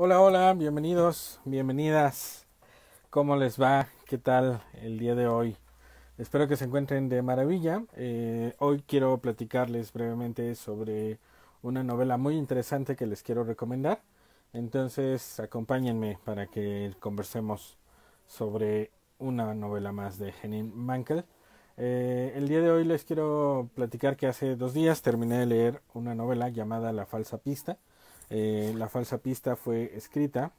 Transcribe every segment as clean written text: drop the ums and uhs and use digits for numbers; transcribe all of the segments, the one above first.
Hola, hola, bienvenidos, bienvenidas. ¿Cómo les va? ¿Qué tal el día de hoy? Espero que se encuentren de maravilla. Hoy quiero platicarles brevemente sobre una novela muy interesante que les quiero recomendar. Entonces, acompáñenme para que conversemos sobre una novela más de Henning Mankell. El día de hoy les quiero platicar que hace 2 días terminé de leer una novela llamada La falsa pista. La falsa pista fue escrita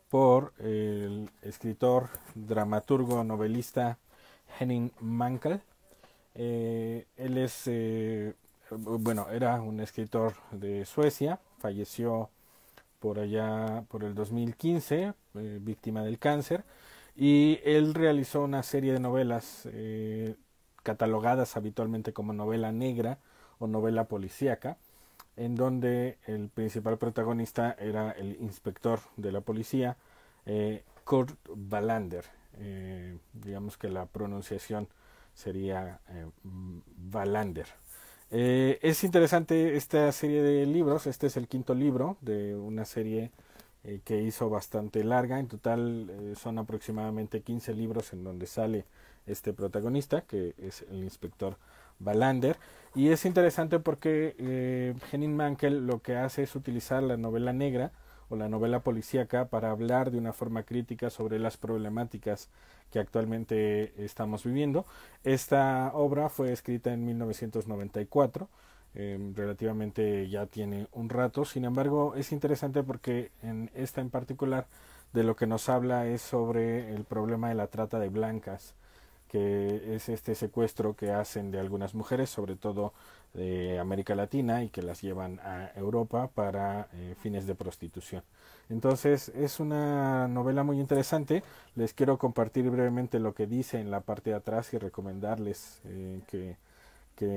por el escritor, dramaturgo, novelista Henning Mankell. Él es, bueno, era un escritor de Suecia, falleció por allá por el 2015, víctima del cáncer, y él realizó una serie de novelas catalogadas habitualmente como novela negra o novela policíaca, en donde el principal protagonista era el inspector de la policía, Kurt Wallander. Digamos que la pronunciación sería Wallander. Es interesante esta serie de libros. Este es el quinto libro de una serie que hizo bastante larga. En total son aproximadamente 15 libros en donde sale este protagonista, que es el inspector Wallander. Y es interesante porque Henning Mankell lo que hace es utilizar la novela negra o la novela policíaca para hablar de una forma crítica sobre las problemáticas que actualmente estamos viviendo. Esta obra fue escrita en 1994, relativamente ya tiene un rato. Sin embargo, es interesante porque en esta en particular de lo que nos habla es sobre el problema de la trata de blancas, que es este secuestro que hacen de algunas mujeres, sobre todo de América Latina, y que las llevan a Europa para fines de prostitución. Entonces es una novela muy interesante. Les quiero compartir brevemente lo que dice en la parte de atrás y recomendarles que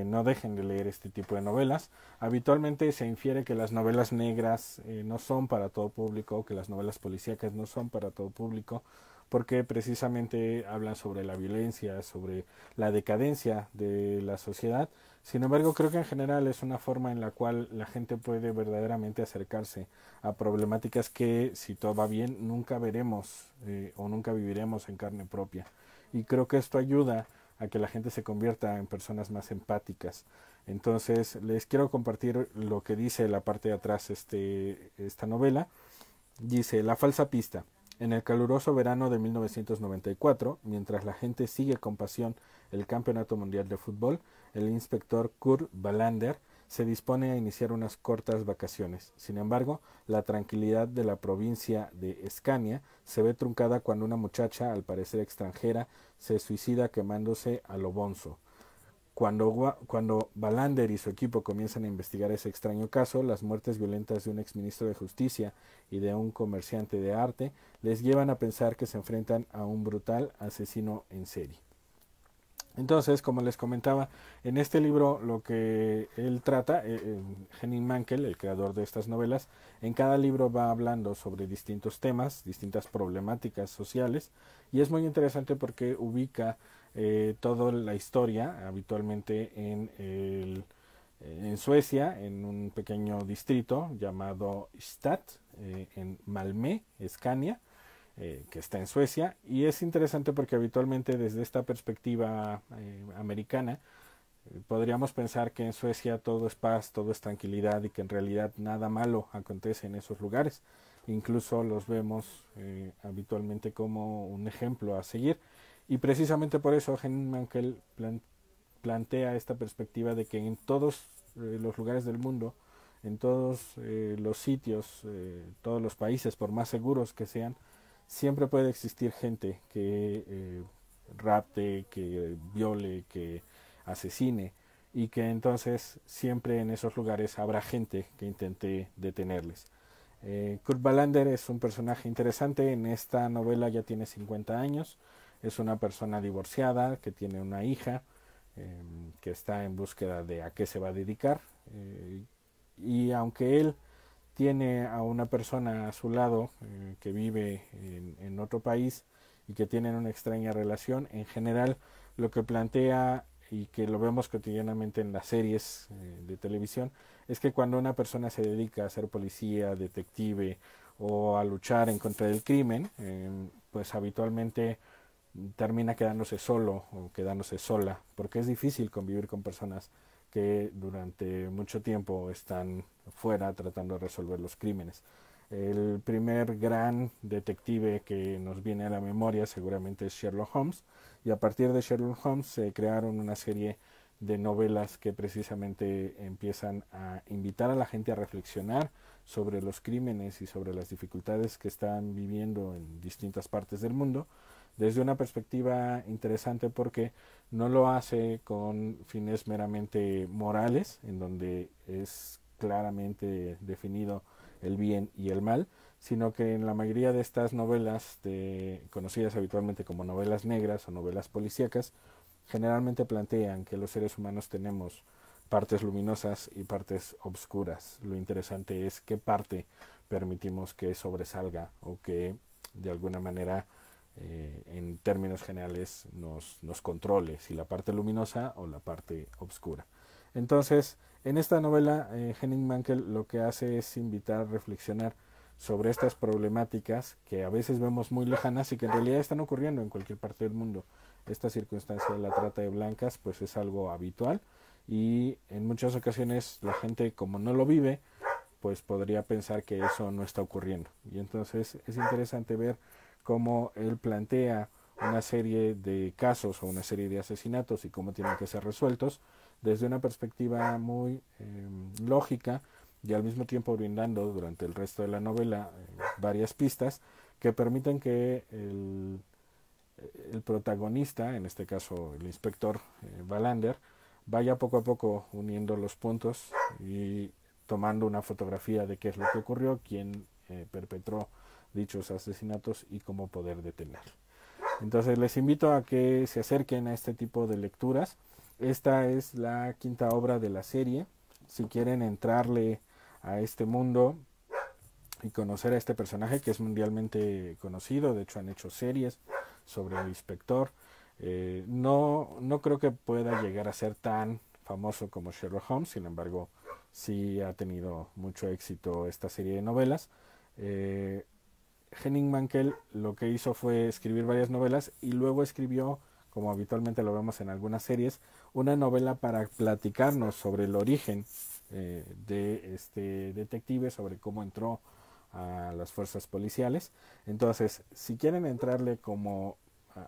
no dejen de leer este tipo de novelas. Habitualmente se infiere que las novelas negras no son para todo público, que las novelas policíacas no son para todo público, porque precisamente hablan sobre la violencia, sobre la decadencia de la sociedad. Sin embargo, creo que en general es una forma en la cual la gente puede verdaderamente acercarse a problemáticas que, si todo va bien, nunca veremos o nunca viviremos en carne propia. Y creo que esto ayuda a que la gente se convierta en personas más empáticas. Entonces, les quiero compartir lo que dice la parte de atrás esta novela. Dice: La falsa pista. En el caluroso verano de 1994, mientras la gente sigue con pasión el Campeonato Mundial de Fútbol, el inspector Kurt Wallander se dispone a iniciar unas cortas vacaciones. Sin embargo, la tranquilidad de la provincia de Escania se ve truncada cuando una muchacha, al parecer extranjera, se suicida quemándose a lo bonzo. Cuando Wallander y su equipo comienzan a investigar ese extraño caso, las muertes violentas de un exministro de Justicia y de un comerciante de arte les llevan a pensar que se enfrentan a un brutal asesino en serie. Entonces, como les comentaba, en este libro lo que él trata, Henning Mankell, el creador de estas novelas, en cada libro va hablando sobre distintos temas, distintas problemáticas sociales, y es muy interesante porque ubica toda la historia habitualmente en Suecia, en un pequeño distrito llamado Stad, en Malmö, Escania, que está en Suecia, y es interesante porque habitualmente desde esta perspectiva americana podríamos pensar que en Suecia todo es paz, todo es tranquilidad y que en realidad nada malo acontece en esos lugares. Incluso los vemos habitualmente como un ejemplo a seguir, y precisamente por eso Henning Mankell plantea esta perspectiva de que en todos los lugares del mundo, en todos los sitios, todos los países, por más seguros que sean, siempre puede existir gente que rapte, que viole, que asesine, y que entonces siempre en esos lugares habrá gente que intente detenerles. Kurt Wallander es un personaje interesante. En esta novela ya tiene 50 años, es una persona divorciada que tiene una hija, que está en búsqueda de a qué se va a dedicar, y aunque él tiene a una persona a su lado que vive en otro país y que tienen una extraña relación, en general lo que plantea, y que lo vemos cotidianamente en las series de televisión, es que cuando una persona se dedica a ser policía, detective o a luchar en contra del crimen, pues habitualmente termina quedándose solo o quedándose sola, porque es difícil convivir con personas que durante mucho tiempo están fuera tratando de resolver los crímenes. El primer gran detective que nos viene a la memoria seguramente es Sherlock Holmes, y a partir de Sherlock Holmes se crearon una serie de novelas que precisamente empiezan a invitar a la gente a reflexionar sobre los crímenes y sobre las dificultades que están viviendo en distintas partes del mundo desde una perspectiva interesante, porque no lo hace con fines meramente morales, en donde es claramente definido el bien y el mal, sino que en la mayoría de estas novelas, conocidas habitualmente como novelas negras o novelas policíacas, generalmente plantean que los seres humanos tenemos partes luminosas y partes obscuras. Lo interesante es qué parte permitimos que sobresalga o que de alguna manera en términos generales nos controle, si la parte luminosa o la parte oscura. Entonces, en esta novela, Henning Mankell lo que hace es invitar a reflexionar sobre estas problemáticas que a veces vemos muy lejanas y que en realidad están ocurriendo en cualquier parte del mundo. Esta circunstancia de la trata de blancas pues es algo habitual, y en muchas ocasiones la gente, como no lo vive, pues podría pensar que eso no está ocurriendo. Y entonces es interesante ver cómo él plantea una serie de casos o una serie de asesinatos y cómo tienen que ser resueltos desde una perspectiva muy lógica, y al mismo tiempo brindando durante el resto de la novela varias pistas que permiten que el protagonista, en este caso el inspector Wallander, vaya poco a poco uniendo los puntos y tomando una fotografía de qué es lo que ocurrió, quién perpetró dichos asesinatos y cómo poder detenerlo. Entonces les invito a que se acerquen a este tipo de lecturas. Esta es la quinta obra de la serie. Si quieren entrarle a este mundo y conocer a este personaje que es mundialmente conocido, de hecho han hecho series sobre el inspector, no creo que pueda llegar a ser tan famoso como Sherlock Holmes, sin embargo sí ha tenido mucho éxito esta serie de novelas. Henning Mankell lo que hizo fue escribir varias novelas y luego escribió, como habitualmente lo vemos en algunas series, una novela para platicarnos sobre el origen de este detective, sobre cómo entró a las fuerzas policiales. Entonces, si quieren entrarle como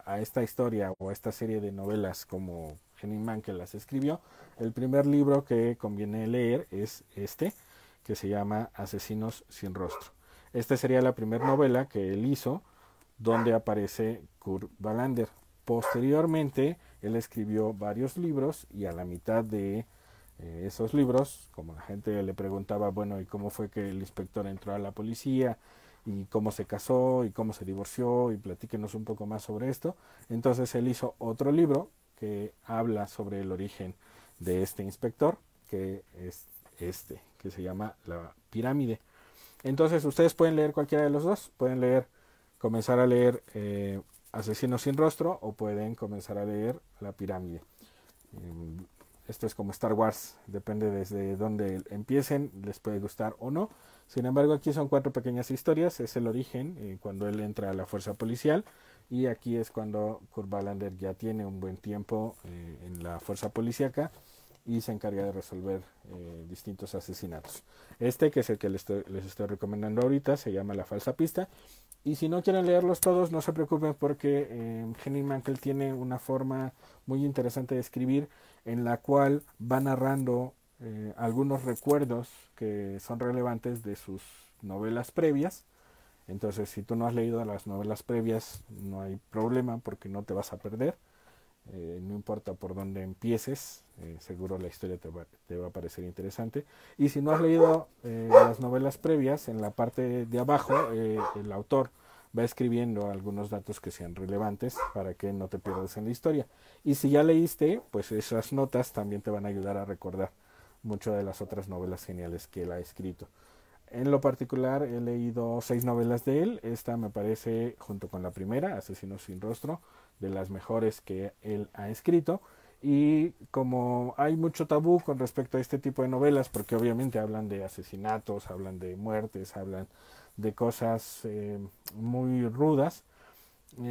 a esta historia o a esta serie de novelas como Henning Mankell las escribió, el primer libro que conviene leer es este, que se llama Asesinos sin rostro. Esta sería la primera novela que él hizo donde aparece Kurt Wallander. Posteriormente, él escribió varios libros, y a la mitad de esos libros, como la gente le preguntaba, bueno, ¿y cómo fue que el inspector entró a la policía? ¿Y cómo se casó? ¿Y cómo se divorció? Y platíquenos un poco más sobre esto. Entonces él hizo otro libro que habla sobre el origen de este inspector, que es este, que se llama La Pirámide. Entonces ustedes pueden leer cualquiera de los dos, pueden comenzar a leer Asesinos sin rostro, o pueden comenzar a leer La Pirámide. Esto es como Star Wars, depende desde dónde empiecen, les puede gustar o no. Sin embargo, aquí son 4 pequeñas historias. Es el origen, cuando él entra a la fuerza policial, y aquí es cuando Kurt Wallander ya tiene un buen tiempo en la fuerza policíaca y se encarga de resolver distintos asesinatos. Este, que es el que les estoy recomendando ahorita, se llama La Falsa Pista. Y si no quieren leerlos todos, no se preocupen, porque Henning Mankell tiene una forma muy interesante de escribir, en la cual va narrando algunos recuerdos que son relevantes de sus novelas previas. Entonces, si tú no has leído las novelas previas, no hay problema, porque no te vas a perder. No importa por dónde empieces, seguro la historia te va a parecer interesante. Y si no has leído las novelas previas, en la parte de abajo el autor va escribiendo algunos datos que sean relevantes para que no te pierdas en la historia. Y si ya leíste, pues esas notas también te van a ayudar a recordar muchas de las otras novelas geniales que él ha escrito. En lo particular he leído 6 novelas de él. Esta me parece, junto con la primera, Asesinos sin rostro, de las mejores que él ha escrito. Y como hay mucho tabú con respecto a este tipo de novelas, porque obviamente hablan de asesinatos, hablan de muertes, hablan de cosas muy rudas,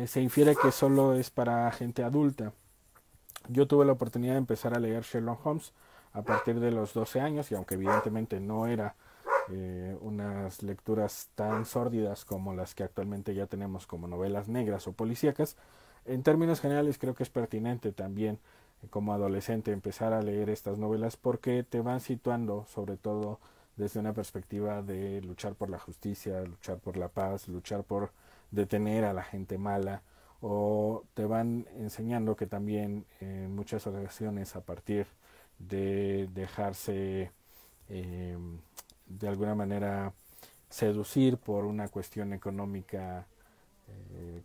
se infiere que solo es para gente adulta. Yo tuve la oportunidad de empezar a leer Sherlock Holmes a partir de los 12 años y aunque evidentemente no era unas lecturas tan sórdidas como las que actualmente ya tenemos como novelas negras o policíacas, en términos generales creo que es pertinente también como adolescente empezar a leer estas novelas porque te van situando sobre todo desde una perspectiva de luchar por la justicia, luchar por la paz, luchar por detener a la gente mala, o te van enseñando que también en muchas ocasiones a partir de dejarse eh, de alguna manera seducir por una cuestión económica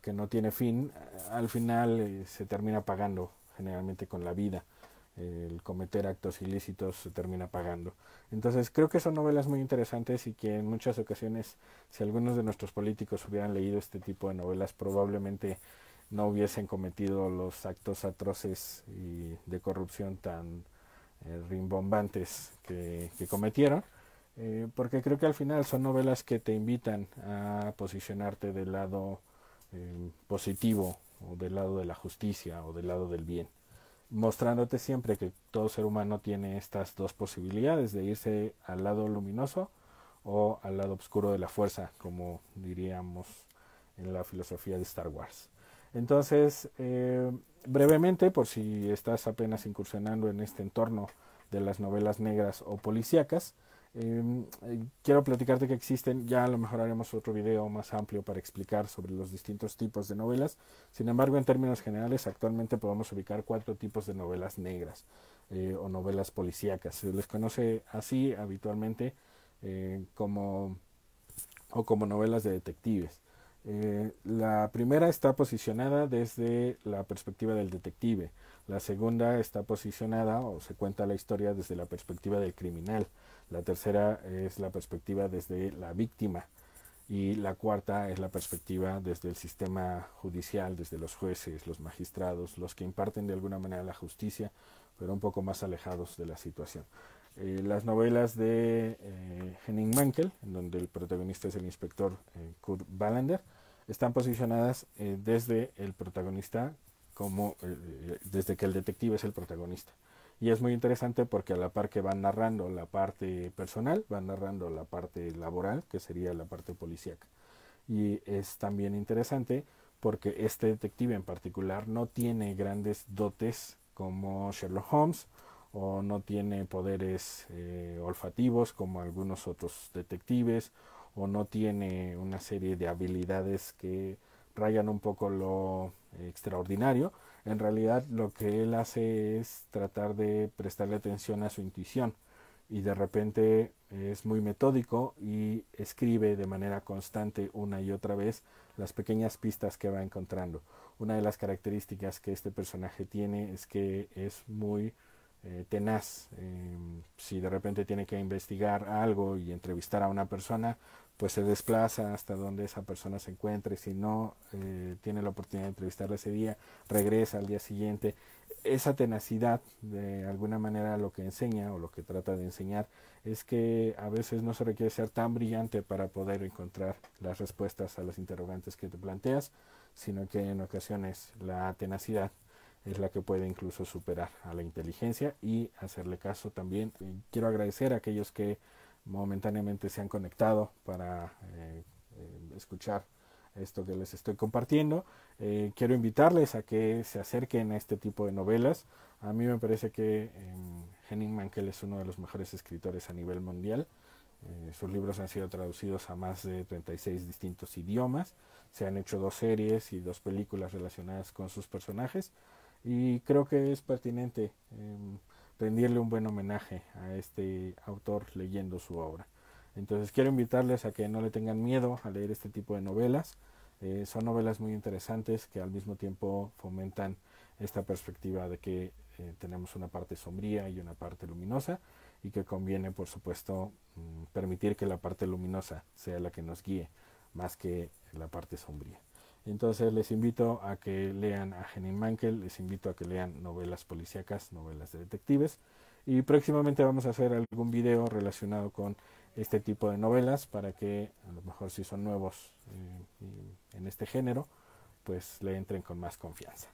que no tiene fin, al final se termina pagando generalmente con la vida. El cometer actos ilícitos se termina pagando. Entonces creo que son novelas muy interesantes y que en muchas ocasiones, si algunos de nuestros políticos hubieran leído este tipo de novelas, probablemente no hubiesen cometido los actos atroces y de corrupción tan rimbombantes que cometieron, porque creo que al final son novelas que te invitan a posicionarte del lado positivo o del lado de la justicia o del lado del bien, mostrándote siempre que todo ser humano tiene estas dos posibilidades de irse al lado luminoso o al lado oscuro de la fuerza, como diríamos en la filosofía de Star Wars. Entonces, brevemente, por si estás apenas incursionando en este entorno de las novelas negras o policíacas, quiero platicarte que existen, ya a lo mejor haremos otro video más amplio para explicar sobre los distintos tipos de novelas. Sin embargo, en términos generales, actualmente podemos ubicar 4 tipos de novelas negras o novelas policíacas. Se les conoce así habitualmente como o como novelas de detectives. La primera está posicionada desde la perspectiva del detective. La segunda está posicionada o se cuenta la historia desde la perspectiva del criminal. La tercera es la perspectiva desde la víctima. Y la cuarta es la perspectiva desde el sistema judicial, desde los jueces, los magistrados, los que imparten de alguna manera la justicia, pero un poco más alejados de la situación. Las novelas de Henning Mankell, en donde el protagonista es el inspector Kurt Wallander, están posicionadas desde el protagonista como desde que el detective es el protagonista. Y es muy interesante porque a la par que van narrando la parte personal, van narrando la parte laboral, que sería la parte policíaca. Y es también interesante porque este detective en particular no tiene grandes dotes como Sherlock Holmes o no tiene poderes olfativos como algunos otros detectives o no tiene una serie de habilidades que rayan un poco lo extraordinario. En realidad lo que él hace es tratar de prestarle atención a su intuición y de repente es muy metódico y escribe de manera constante una y otra vez las pequeñas pistas que va encontrando. Una de las características que este personaje tiene es que es muy tenaz. Si de repente tiene que investigar algo y entrevistar a una persona, pues se desplaza hasta donde esa persona se encuentre. Si no tiene la oportunidad de entrevistarla ese día, regresa al día siguiente. Esa tenacidad, de alguna manera, lo que enseña o lo que trata de enseñar es que a veces no se requiere ser tan brillante para poder encontrar las respuestas a las interrogantes que te planteas, sino que en ocasiones la tenacidad es la que puede incluso superar a la inteligencia y hacerle caso también. Quiero agradecer a aquellos que momentáneamente se han conectado para escuchar esto que les estoy compartiendo. Quiero invitarles a que se acerquen a este tipo de novelas. A mí me parece que Henning Mankell es uno de los mejores escritores a nivel mundial. Sus libros han sido traducidos a más de 36 distintos idiomas. Se han hecho 2 series y 2 películas relacionadas con sus personajes. Y creo que es pertinente rendirle un buen homenaje a este autor leyendo su obra. Entonces quiero invitarles a que no le tengan miedo a leer este tipo de novelas. Son novelas muy interesantes que al mismo tiempo fomentan esta perspectiva de que tenemos una parte sombría y una parte luminosa y que conviene, por supuesto, permitir que la parte luminosa sea la que nos guíe más que la parte sombría. Entonces les invito a que lean a Henning Mankell, les invito a que lean novelas policíacas, novelas de detectives, y próximamente vamos a hacer algún video relacionado con este tipo de novelas para que a lo mejor si son nuevos en este género, pues le entren con más confianza.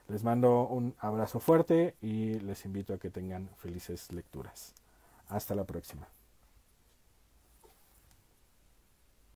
Les mando un abrazo fuerte y les invito a que tengan felices lecturas. Hasta la próxima.